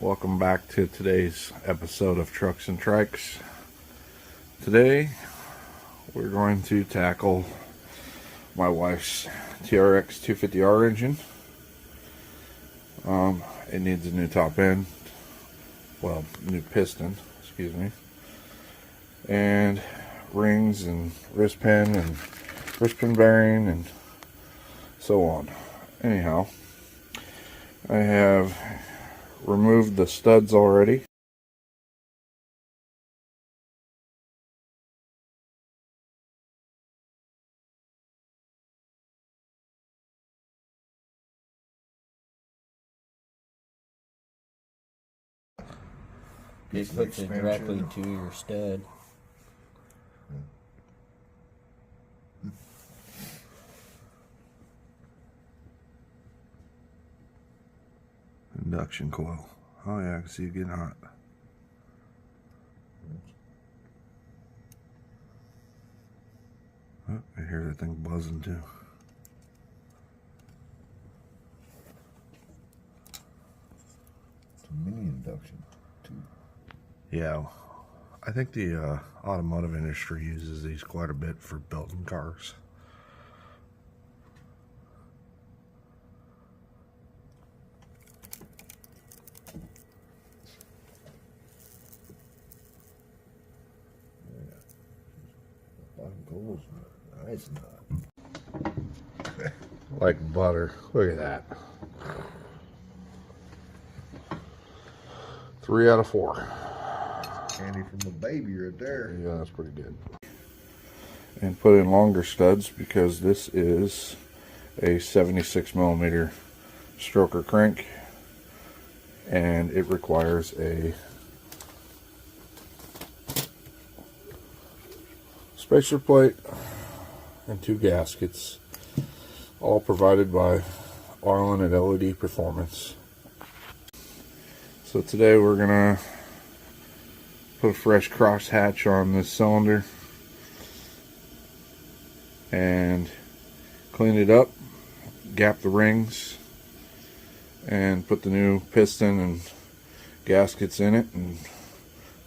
Welcome back to today's episode of Trucks and Trikes. Today we're going to tackle my wife's TRX 250R engine. It needs a new top end, well, new piston, excuse me, and rings and wrist pin bearing and so on. Anyhow, I have removed the studs already. It hooks it directly to your stud. Induction coil. Oh yeah, I can see it getting hot. Oh, I hear that thing buzzing too. It's a mini induction too. Yeah, I think the automotive industry uses these quite a bit for building cars. Bottom goes nice and hot. Like butter. Look at that. 3 out of 4. Candy from a baby right there. Yeah, that's pretty good. And put in longer studs because this is a 76 millimeter stroker crank, and it requires a spacer plate and 2 gaskets, all provided by Arlen at LED Performance. So today we're gonna put a fresh cross hatch on this cylinder and clean it up, gap the rings, and put the new piston and gaskets in it and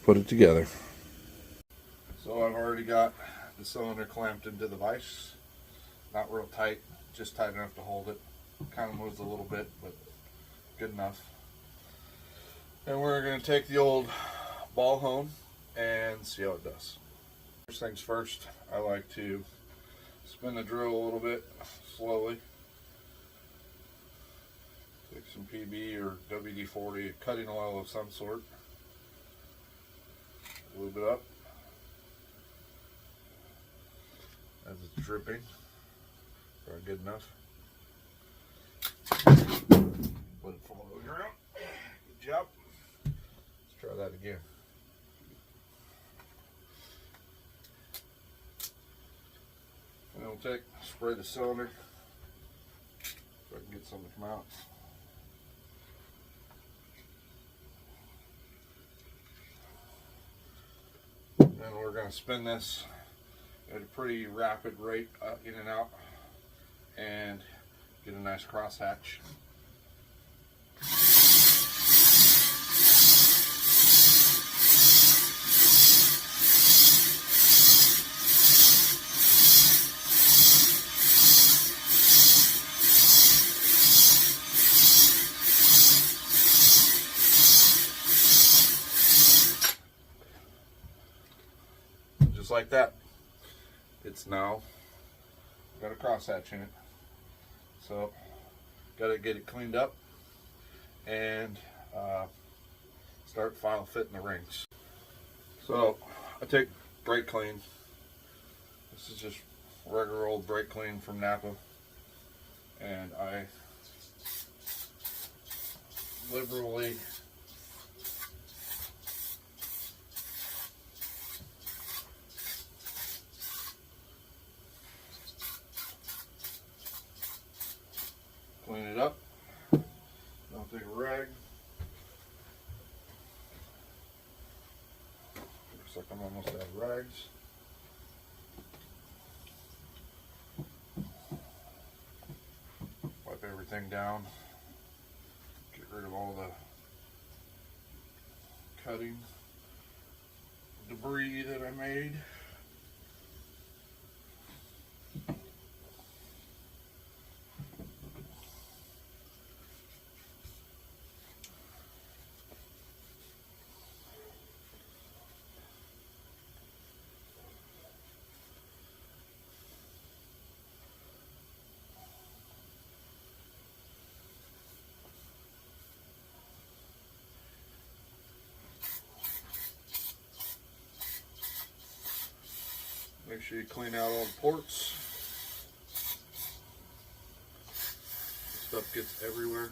put it together. So I've already got the cylinder clamped into the vise. Not real tight, just tight enough to hold it. Kind of moves a little bit, but good enough. And we're going to take the old ball hone and see how it does. First things first, I like to spin the drill a little bit slowly. Take some PB or WD-40, cutting oil of some sort. Lube it up as it's dripping. Probably good enough. Let it fall over around. Good job. Let's try that again. And we'll spray the cylinder so I can get some to come out. Then we're going to spin this at a pretty rapid rate in and out and get a nice cross hatch. Just like that. It's now got a crosshatch in it. So got to get it cleaned up and start file fitting the rings. So I take brake clean. This is just regular old brake clean from Napa, and I liberally clean it up. I'll take a rag. Looks like I'm almost out of rags. Wipe everything down. Get rid of all the cutting debris that I made. Make sure you clean out all the ports. Stuff gets everywhere.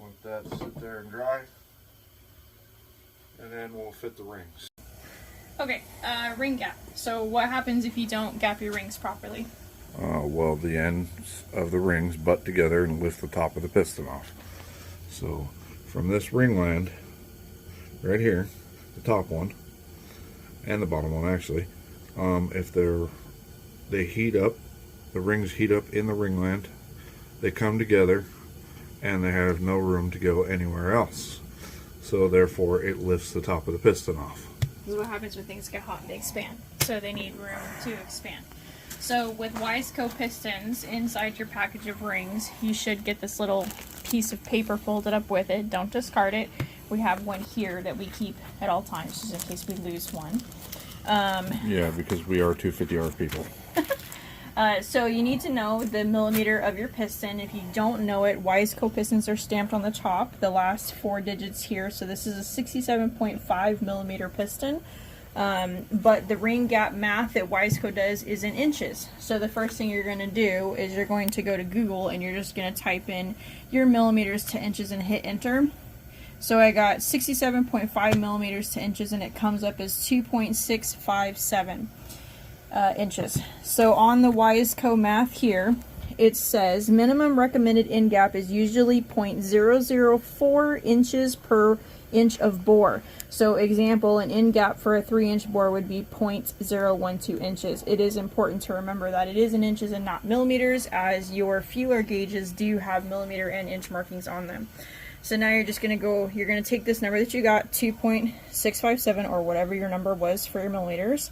Let that sit there and dry. And then we'll fit the rings. Okay, ring gap. So what happens if you don't gap your rings properly? Well, the ends of the rings butt together and lift the top of the piston off. So from this ringland right here, the top one and the bottom one actually, if they heat up, the rings heat up in the ringland, they come together and they have no room to go anywhere else. So therefore it lifts the top of the piston off. This is what happens when things get hot, they expand. So they need room to expand. So with Wiseco pistons, inside your package of rings, you should get this little piece of paper folded up with it. Don't discard it. We have one here that we keep at all times, just in case we lose one. Yeah, because we are 250R people. So you need to know the millimeter of your piston. If you don't know it, Wiseco pistons are stamped on the top, the last 4 digits here. So this is a 67.5 millimeter piston. But the ring gap math that Wiseco does is in inches. So the first thing you're going to do is you're going to go to Google and you're just going to type in your millimeters to inches and hit enter. So I got 67.5 millimeters to inches and it comes up as 2.657 inches. So on the Wiseco math here, it says minimum recommended in gap is usually 0.004 inches per inch of bore. So example, an in gap for a 3-inch bore would be 0.012 inches. It is important to remember that it is in inches and not millimeters, as your feeler gauges do have millimeter and inch markings on them. So now you're just going to go, you're going to take this number that you got, 2.657 or whatever your number was for your millimeters,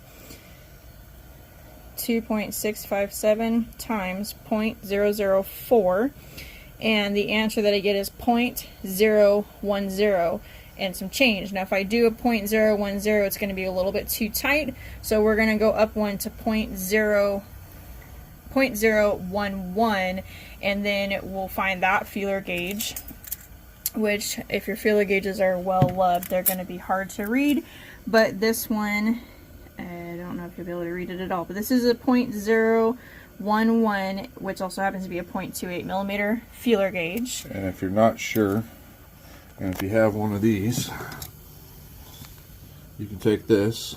2.657 times 0.004, and the answer that I get is 0.010 and some change. Now if I do a 0.010, it's going to be a little bit too tight, so we're going to go up one to 0.011, and then we'll find that feeler gauge, which if your feeler gauges are well loved, they're going to be hard to read, but this one, I don't know if you'll be able to read it at all, but this is a 0.011, which also happens to be a 0.28 millimeter feeler gauge. And if you're not sure, and if you have one of these, you can take this,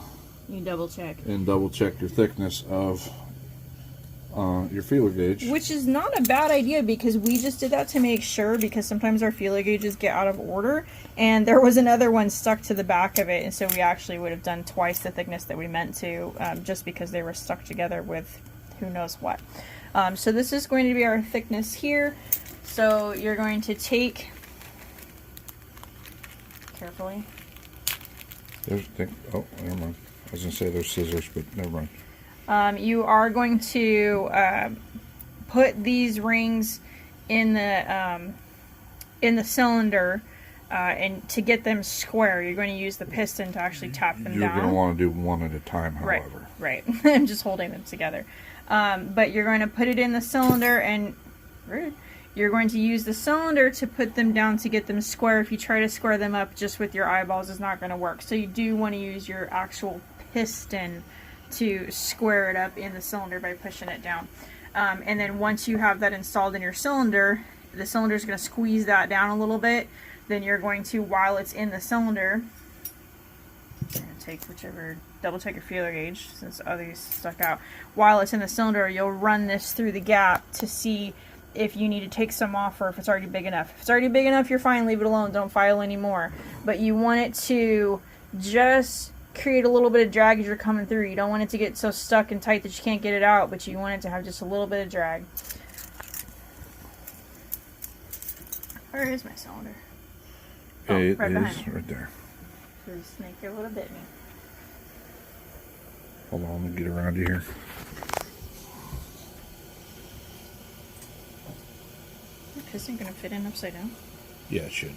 you double check, and double check your thickness of your feeler gauge. Which is not a bad idea, because we just did that to make sure, because sometimes our feeler gauges get out of order, and there was another one stuck to the back of it, and so we actually would have done twice the thickness that we meant to, just because they were stuck together with who knows what. So this is going to be our thickness here. So you're going to take, carefully. Oh, never mind. I was going to say there's scissors, but never mind. You are going to put these rings in the cylinder, and to get them square, you're going to use the piston to actually tap them down. You're going to want to do one at a time, however. Right. I'm just holding them together. But you're going to put it in the cylinder, and you're going to use the cylinder to put them down to get them square. If you try to square them up just with your eyeballs, it's not going to work. So you do want to use your actual piston to square it up in the cylinder by pushing it down. And then once you have that installed in your cylinder, the cylinder is going to squeeze that down a little bit. Then you're going to, while it's in the cylinder, take whichever, double check your feeler gauge since others stuck out. While it's in the cylinder, you'll run this through the gap to see if you need to take some off or if it's already big enough. If it's already big enough, you're fine, leave it alone, don't file anymore. But you want it to just create a little bit of drag as you're coming through. You don't want it to get so stuck and tight that you can't get it out, but you want it to have just a little bit of drag. Where is my cylinder? Oh, It right behind is me. right there. The snake here would have bit me. Hold on, let me get around you here. The piston gonna fit in upside down. Yeah, it should.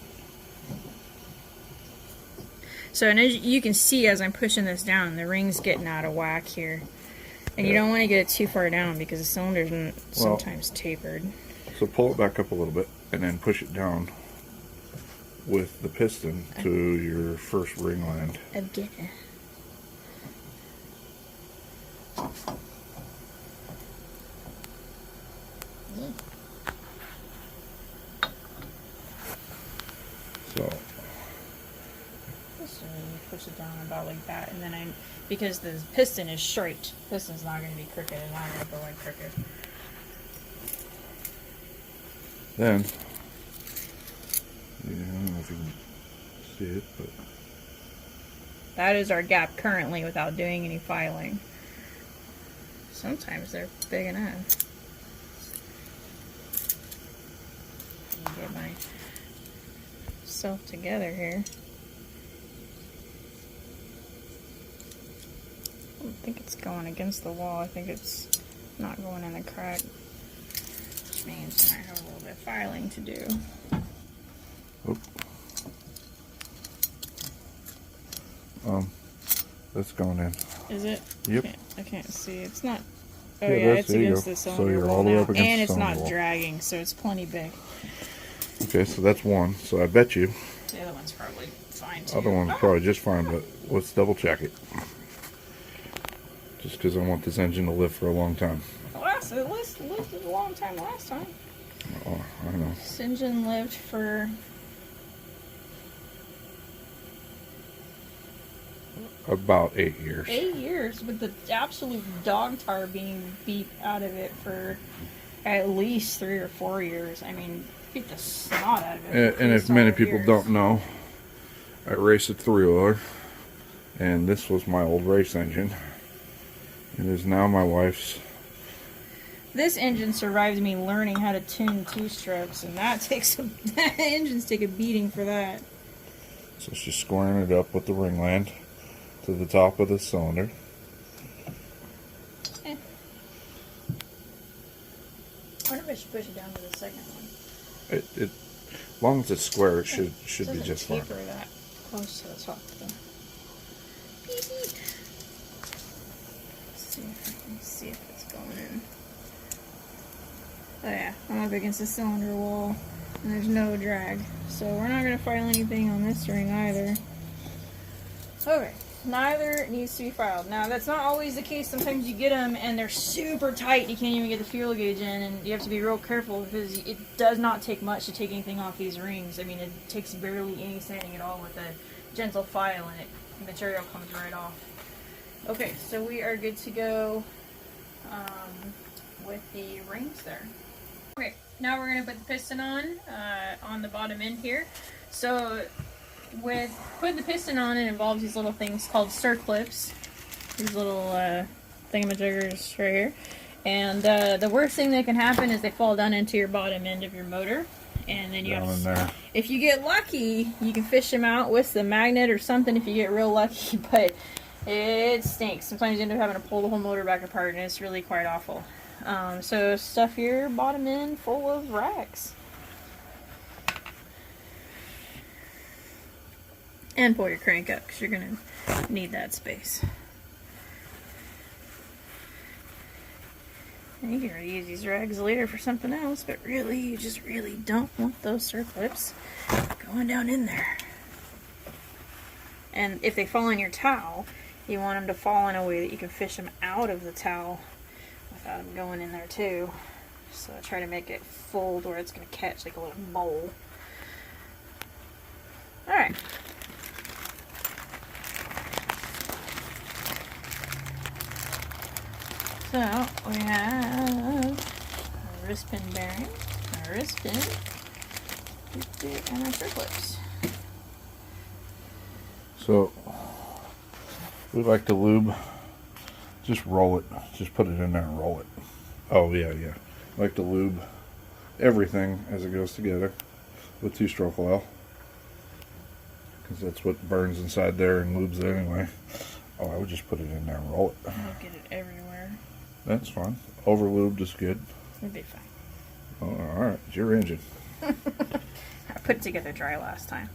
So, and as you can see as I'm pushing this down, the ring's getting out of whack here. And you don't want to get it too far down because the cylinder's sometimes tapered. So pull it back up a little bit and then push it down with the piston to your first ring land. Again. So So you push it down about like that, and then because the piston is straight, piston's not going to be crooked, it's not going to go like crooked. then, yeah, I don't know if you can see it, but That is our gap currently without doing any filing. Sometimes they're big enough. Let me get myself together here. I don't think it's going against the wall. I think it's not going in the crack. Which means I might have a little bit of filing to do. that's going in. Is it? Yep. I can't see. It's not. Oh Yeah, yeah, that's- it's there you against go. the So cylinder you're wall all the way now, up against and the it's not cylinder wall. dragging, so it's plenty big. Okay, so that's one. So I bet you The other one's probably fine too. other one's probably just fine, but let's double check it. Just because I want this engine to live for a long time. It lived a long time last time. Oh, I know. This engine lived for About 8 years. 8 years, with the absolute dog tar being beat out of it for at least 3 or 4 years. I mean, beat the snot out of it. And if many people don't know, I race a 3-wheeler, and this was my old race engine. It is now my wife's. This engine survived me learning how to tune two-strokes, and that takes engines take a beating for that. So she's squaring it up with the ring land to the top of the cylinder. I wonder if I should push it down to the second one. As long as it's square, it should be Doesn't just fine. taper that close to the top though. Beep, beep. Let's see if I can see if it's going in. Oh yeah, I'm up against the cylinder wall and there's no drag. So we're not going to file anything on this ring either. Okay, neither needs to be filed. Now that's not always the case. Sometimes you get them and they're super tight. You can't even get the fuel gauge in, and you have to be real careful because it does not take much to take anything off these rings. I mean, it takes barely any sanding at all with a gentle file, and the material comes right off. Okay, so we are good to go with the rings there. Okay, now we're going to put the piston on the bottom end here. So with putting the piston on, it involves these little things called circlips. These little thingamajiggers right here. And the worst thing that can happen is they fall down into your bottom end of your motor. And then you Down have in there. if you get lucky, you can fish them out with the magnet or something if you get real lucky, but it stinks. Sometimes you end up having to pull the whole motor back apart, and it's really quite awful. So stuff your bottom end full of racks. And pull your crank up because you're going to need that space. And you can reuse these rags later for something else, but really, you just really don't want those circlips going down in there. And if they fall in your towel, you want them to fall in a way that you can fish them out of the towel without them going in there too. So I try to make it fold where it's going to catch like a little bowl. Alright. So we have a wrist pin bearing, a wrist pin, and our circlips. So We like to lube. Just roll it. Just put it in there and roll it. Oh, yeah. Like to lube everything as it goes together with 2-stroke oil. Because that's what burns inside there and lubes it anyway. Oh, I would just put it in there and roll it. I'll get it everywhere. That's fine. Over lubed is good. It'll be fine. Oh, alright. It's your engine. I put it together dry last time.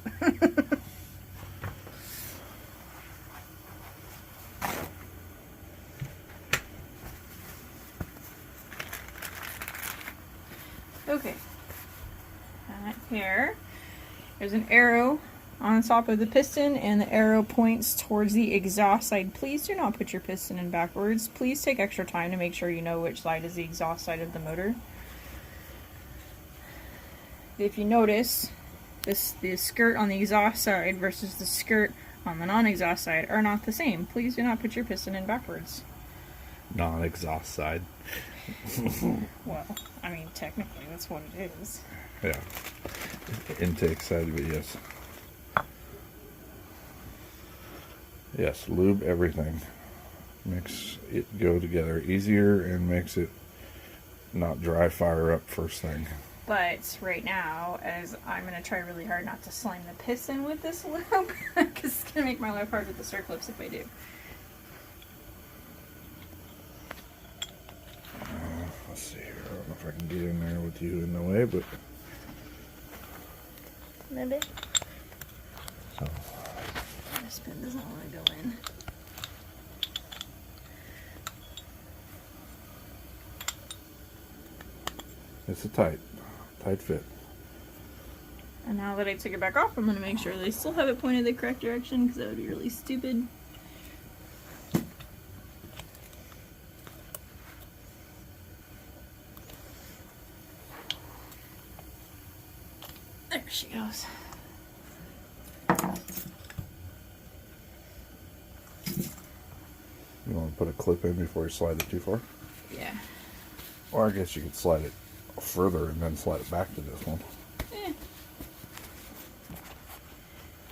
Okay. Here, there's an arrow on the top of the piston, and the arrow points towards the exhaust side. Please do not put your piston in backwards. Please take extra time to make sure you know which side is the exhaust side of the motor. If you notice, the skirt on the exhaust side versus the skirt on the non-exhaust side are not the same. Please do not put your piston in backwards. Non-exhaust side. Well, I mean, technically, that's what it is. Yeah. Intake side, but yes. Yes, lube everything. Makes it go together easier and makes it not dry fire up first thing. But right now, as I'm going to try really hard not to slime the piston with this lube, because it's going to make my life hard with the circlips if I do. Let's see here. I don't know if I can get in there with you in the way, but... Maybe. So, This pin doesn't want to go in. it's a tight fit. And now that I took it back off, I'm going to make sure they still have it pointed the correct direction, because that would be really stupid. There she goes. You want to put a clip in before you slide it too far? Yeah. Or I guess you could slide it further and then slide it back to this one.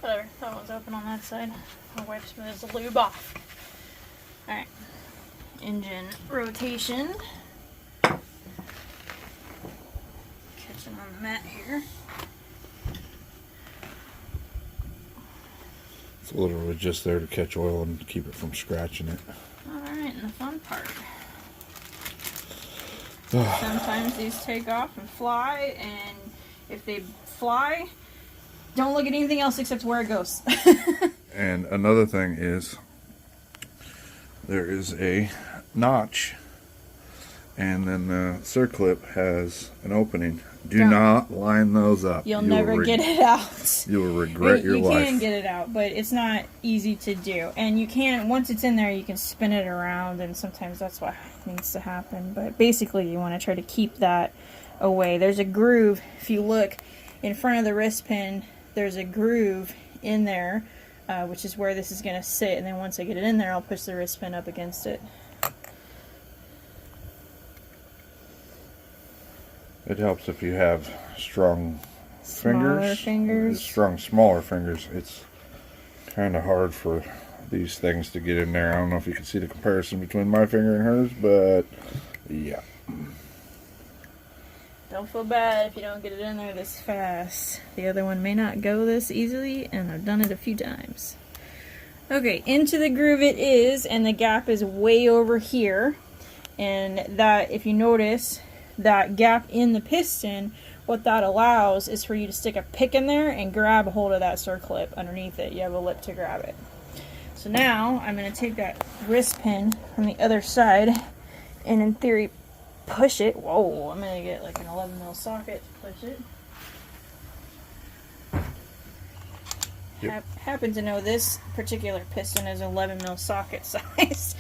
Whatever. That one's open on that side. I'll wipe some of this lube off. Alright. Engine rotation. Catching on the mat here. It's literally just there to catch oil and keep it from scratching it. Alright, and the fun part. Sometimes these take off and fly, and if they fly, don't look at anything else except where it goes. And another thing is, there is a notch, and then the circlip has an opening. Do Don't. not line those up. You'll never get it out. You will regret your life. You can get it out, but it's not easy to do. And you can, once it's in there, you can spin it around, and sometimes that's what needs to happen. But basically, you want to try to keep that away. There's a groove. If you look in front of the wrist pin, there's a groove in there, which is where this is going to sit. And then once I get it in there, I'll push the wrist pin up against it. It helps if you have strong Smaller fingers. smaller fingers. It's kind of hard for these things to get in there. I don't know if you can see the comparison between my finger and hers, but yeah. Don't feel bad if you don't get it in there this fast. The other one may not go this easily, and I've done it a few times. Okay, into the groove it is, and the gap is way over here. And that, if you notice, that gap in the piston, what that allows is for you to stick a pick in there and grab a hold of that circlip underneath it. You have a lip to grab it. So now I'm going to take that wrist pin from the other side and in theory push it. Whoa, I'm going to get like an 11mm socket to push it. Yep. Happen to know this particular piston is 11mm socket size.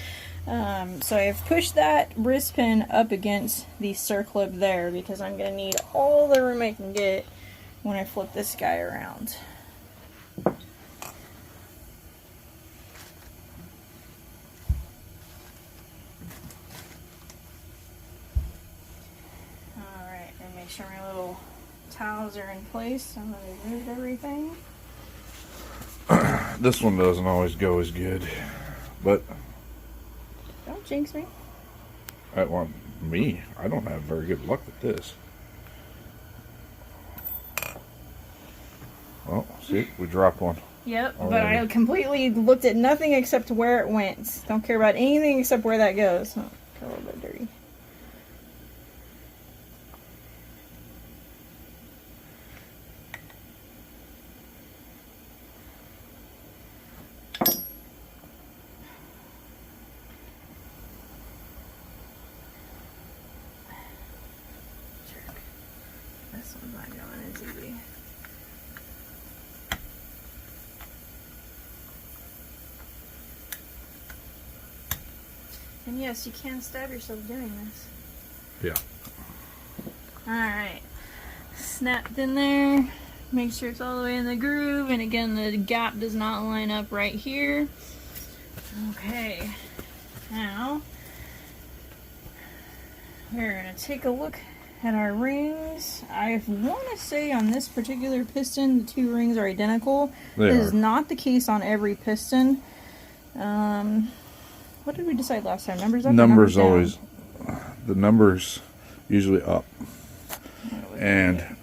So I've pushed that wrist pin up against the circlip there because I'm going to need all the room I can get when I flip this guy around. Alright, and make sure my little towels are in place. I'm going to remove everything. This one doesn't always go as good. But Don't jinx me. I want me. I don't have very good luck with this. Oh, see, we dropped one. Yep, but Already. I completely looked at nothing except where it went. Don't care about anything except where that goes. Oh, got a little bit dirty. Jerk. This one's not going as easy. And yes, you can stab yourself doing this. Yeah. Alright. Snapped in there. Make sure it's all the way in the groove. And again, the gap does not line up right here. Okay. Now, we're going to take a look at our rings. I want to say on this particular piston, the two rings are identical. They This is are. not the case on every piston. What did we decide last time? Numbers up? Or Numbers down? always. The numbers usually up. And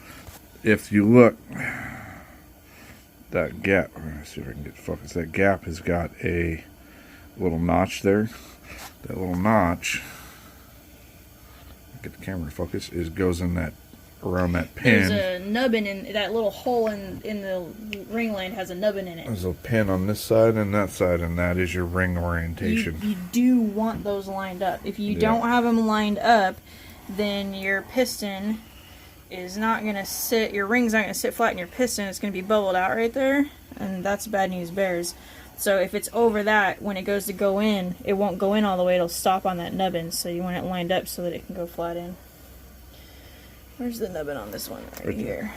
if you look, that gap. Let's see if I can get focus. That gap has got a little notch there. That little notch. Get the camera to focus. Goes in that around that pin. There's a nubbin in that little hole in the ring line has a nubbin in it. There's a pin on this side and that is your ring orientation. You do want those lined up. If you Yeah. don't have them lined up, then your piston is not going to sit, your ring's not going to sit flat in your piston. It's going to be bubbled out right there, and that's bad news bears. So if it's over that, when it goes to go in, it won't go in all the way. It'll stop on that nubbin, so you want it lined up so that it can go flat in. Where's the nubbin on this one? Right here.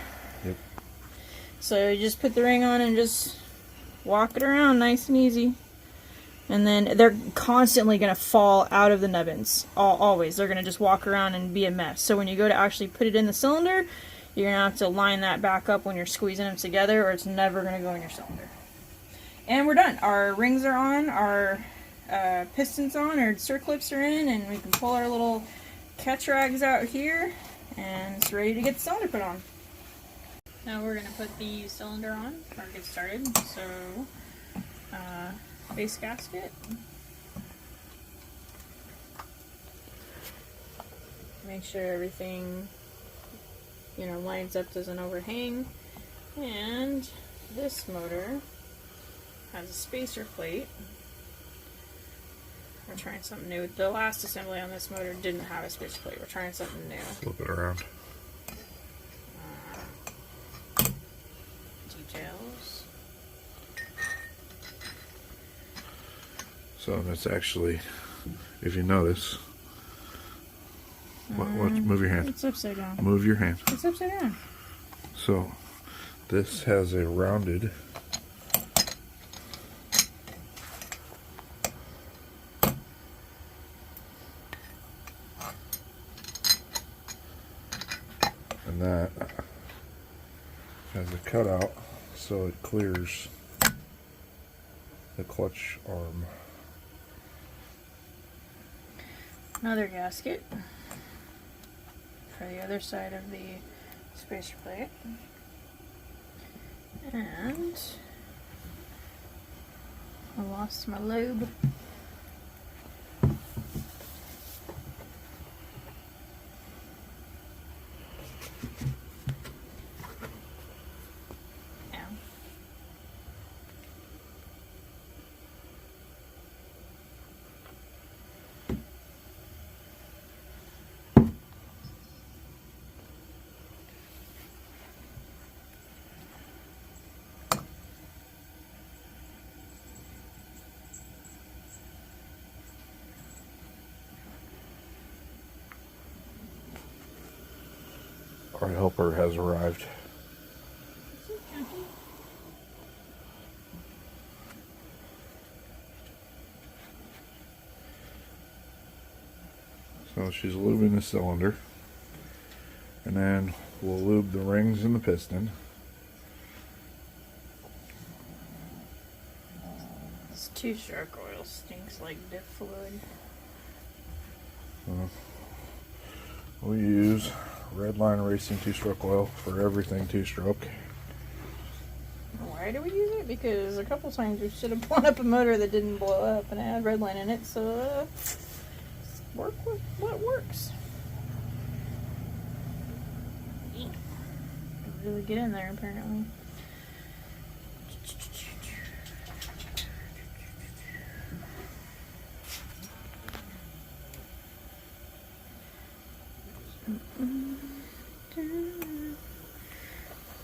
Yep. So you just put the ring on and just walk it around nice and easy. And then they're constantly going to fall out of the nubbins. Always. They're going to just walk around and be a mess. So when you go to actually put it in the cylinder, you're going to have to line that back up when you're squeezing them together, or it's never going to go in your cylinder. And we're done. Our rings are on, our pistons on, our circlips are in, and we can pull our little catch rags out here, and it's ready to get the cylinder put on. Now we're going to put the cylinder on, or get started. So, base gasket. Make sure everything, lines up, doesn't overhang. And this motor has a spacer plate. We're trying something new. The last assembly on this motor didn't have a spacer plate. We're trying something new. Flip it around. Details. So that's actually, if you notice, move your hand. It's upside down. Move your hand. It's upside down. So this has a rounded and that has a cutout so it clears the clutch arm. Another gasket for the other side of the spacer plate. And I lost my lube. Our helper has arrived. So she's lubing the cylinder, and then we'll lube the rings and the piston. It's Two-stroke oil stinks like dip fluid. We use Redline Racing two-stroke oil for everything two-stroke. Why do we use it? Because a couple times we should have blown up a motor that didn't blow up and it had Redline in it, so work with what works. Really get in there apparently.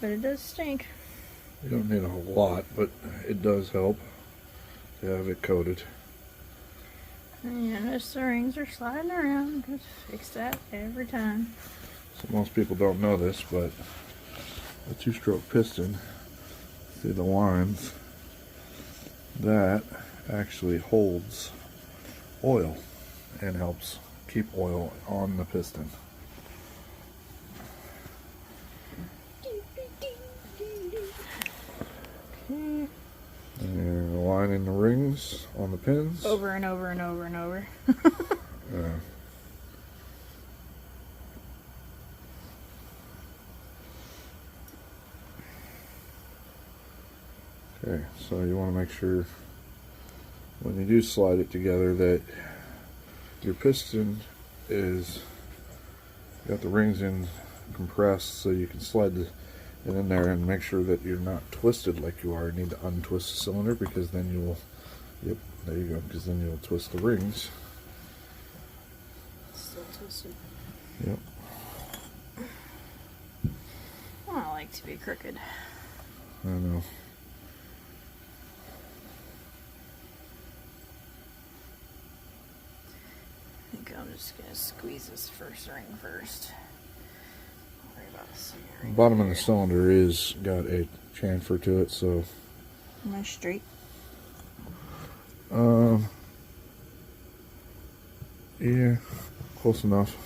But it does stink. You don't need a whole lot, but it does help to have it coated. And notice the rings are sliding around. Just fix that every time. So most people don't know this, but the two-stroke piston, see the lines, that actually holds oil and helps keep oil on the piston. And aligning the rings on the pins. Over and over and over and over. Okay, so you want to make sure when you do slide it together that your piston is got the rings in compressed so you can slide it in there, and make sure that you're not twisted like you are. You need to untwist the cylinder, because then you will, yep, there you go, because then you'll twist the rings. Still twisted. Yep. I don't like to be crooked. I know. I think I'm just gonna squeeze this first ring first. Worry about the second ring. The bottom of the cylinder is got a chamfer to it, so Am I straight? yeah, close enough.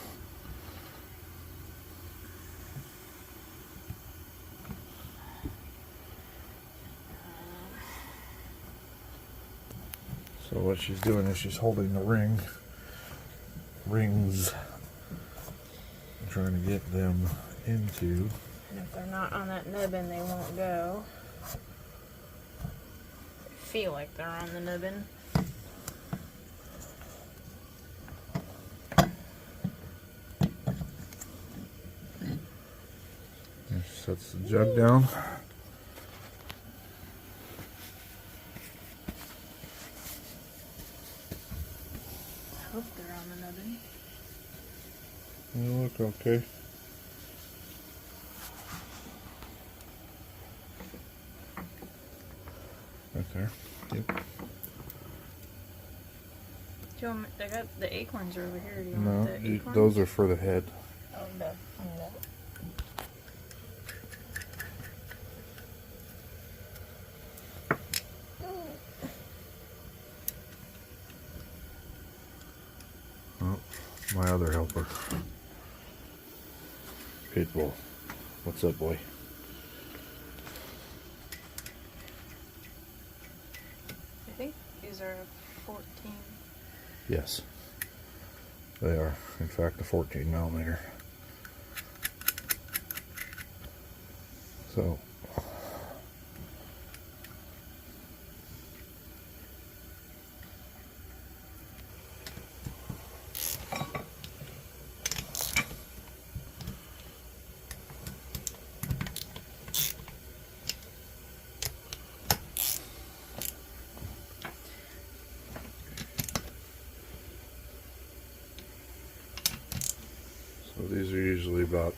So what she's doing is she's holding the rings, and trying to get them into. And if they're not on that nubbin, they won't go. I feel like they're on the nubbin. And she sets the jug down. I hope they're on the nubbin. They look okay. Right there. Yep. Do you want me, I got the acorns over here. Do you No, want the acorns? those are for the head. Oh, no. No. Oh, my other helper. Pitbull. What's up, boy? I think these are 14. Yes. They are, in fact, a 14 millimeter. So, these are usually about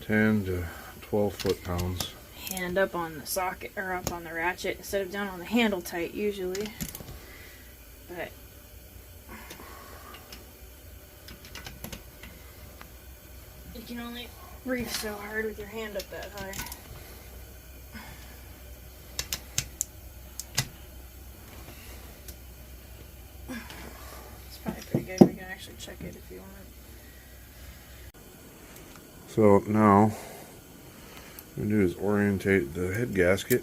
10 to 12 foot-pounds. Hand up on the socket, or up on the ratchet instead of down on the handle tight usually. But you can only reef so hard with your hand up that high. It's probably pretty good. We can actually check it if you want. So now, what we do is orientate the head gasket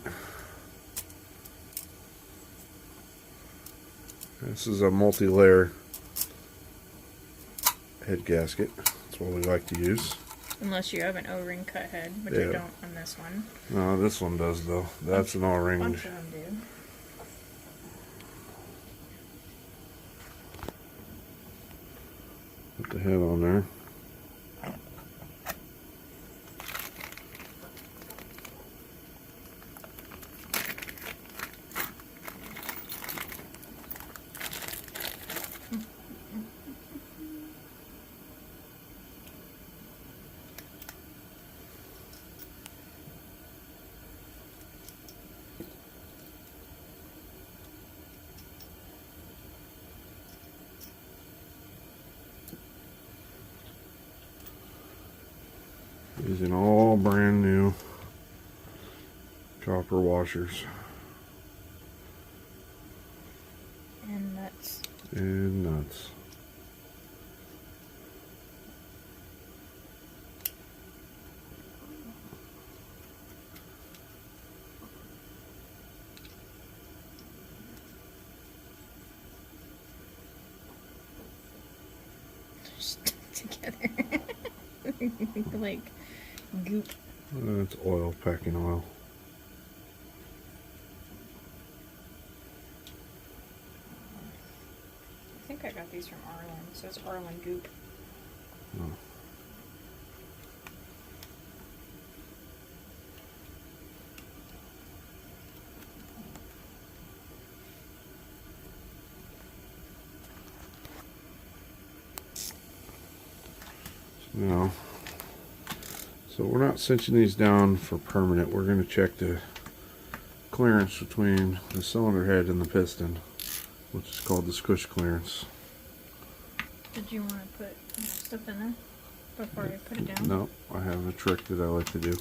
This is a multi-layer head gasket. That's what we like to use. Unless you have an O-ring cut head, which Yeah. I don't on this one. No, this one does though. That's an O-ring. Bunch of them do. Put the head on there. Using all brand new copper washers And nuts. and nuts. Stuck together. Like goop. That's oil, packing oil. I think I got these from Arlen. It says Arlen goop. Oh. Now, so we're not cinching these down for permanent. We're going to check the clearance between the cylinder head and the piston, which is called the squish clearance. Did you want to put stuff in there before I put it down? No, I have a trick that I like to do.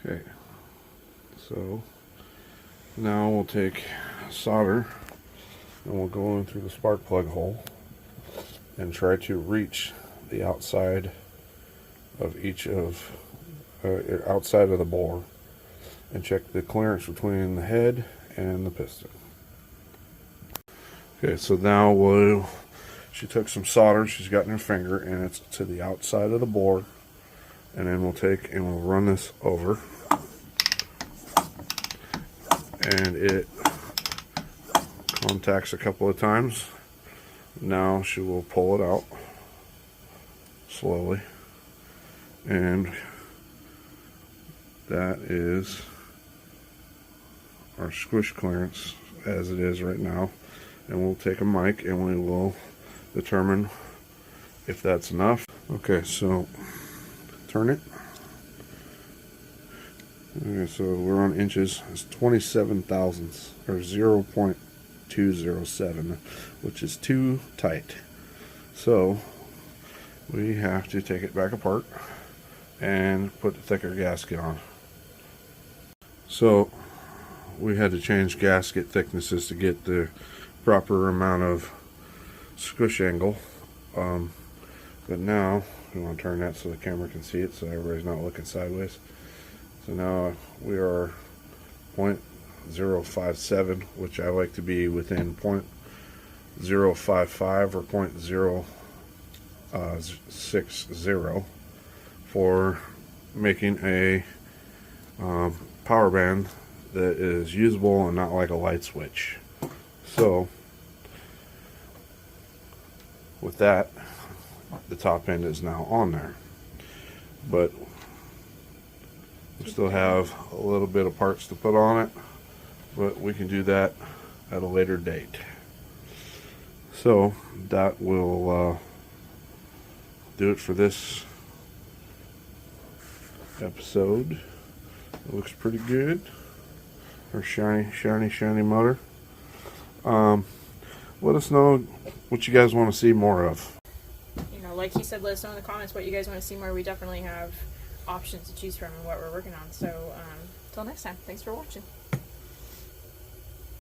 Okay, so now we'll take solder and we'll go in through the spark plug hole and try to reach the outside of each of outside of the bore and check the clearance between the head and the piston. Okay, so now she took some solder she's got in her finger and it's to the outside of the bore, and then we'll take and we'll run this over, and it contacts a couple of times. Now she will pull it out slowly, and that is our squish clearance as it is right now. And we'll take a mic and we will determine if that's enough. Okay, so turn it. Okay, so we're on inches. It's 27 thousandths, or 0.207, which is too tight. So we have to take it back apart and put the thicker gasket on. So we had to change gasket thicknesses to get the proper amount of squish angle. But now we want to turn that so the camera can see it, so everybody's not looking sideways. So now we are 0.057, which I like to be within 0.055 or 0.060 for making a power band that is usable and not like a light switch. So with that, the top end is now on there, but we still have a little bit of parts to put on it, but we can do that at a later date. So that will do it for this episode. It looks pretty good. Our shiny motor. Let us know what you guys want to see more of. You know, like he said, let us know in the comments what you guys want to see more. We definitely have options to choose from and what we're working on. So, until next time, thanks for watching.